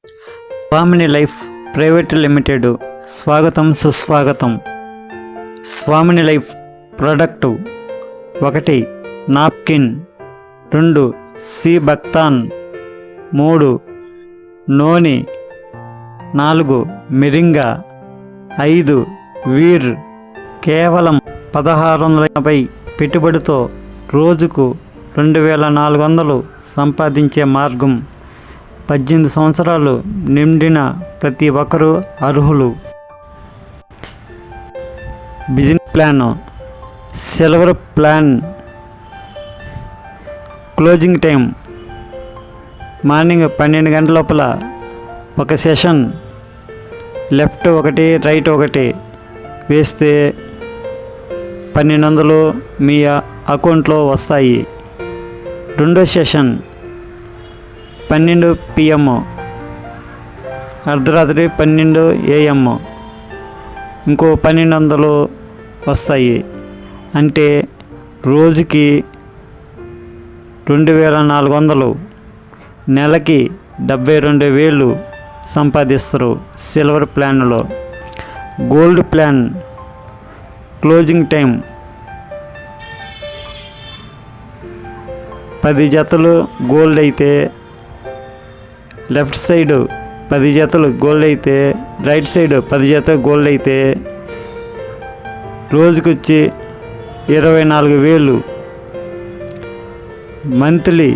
స్వామిని life private limited స్వాగతం సుస్వాగతం. స్వామిని లైఫ్ ప్రోడక్టు 1 నాప్కిన్, 2 సి బక్తాన్, 3 నోని, 4 మిరింగా, 5 వీర్. కేవలం 1650 పెట్టుబడితో రోజుకు 2400 సంపాదించే మార్గం. 18 సంవత్సరాలు నిండిన ప్రతి ఒక్కరూ అర్హులు. Business plan, silver plan. Closing time morning 12 గంటల లోపల ఒక సెషన్, లెఫ్ట్ 1 రైట్ 1 వేస్తే 1200 మీ అకౌంట్లో వస్తాయి. రెండో సెషన్ 12 PM, అర్ధరాత్రి 12 AM, ఇంకో 1200 వస్తాయి. అంటే రోజుకి 2400, నెలకి 72,000 సంపాదిస్తారు సిల్వర్ ప్లాన్లో. గోల్డ్ ప్లాన్ క్లోజింగ్ టైం 10 జతలు గోల్డ్ అయితే లెఫ్ట్ సైడ్ 10 జతలు గోల్డ్ అయితే, రైట్ సైడ్ 10 జతలు గోల్డ్ అయితే రోజుకొచ్చి 24,000. మంత్లీ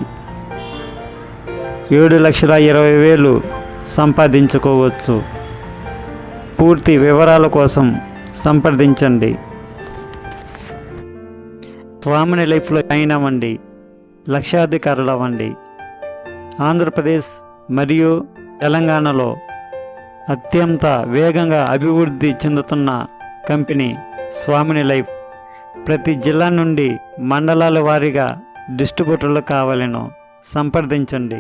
7,20,000 సంపాదించుకోవచ్చు. పూర్తి వివరాల కోసం సంప్రదించండి. స్వామిని లైఫ్లో జాయిన్ అవ్వండి, లక్షాధికారులు అవ్వండి. ఆంధ్రప్రదేశ్ మరియు తెలంగాణలో అత్యంత వేగంగా అభివృద్ధి చెందుతున్న కంపెనీ స్వామిని లైఫ్. ప్రతి జిల్లా నుండి మండలాల వారీగా డిస్ట్రిబ్యూటర్లు కావాలను సంప్రదించండి.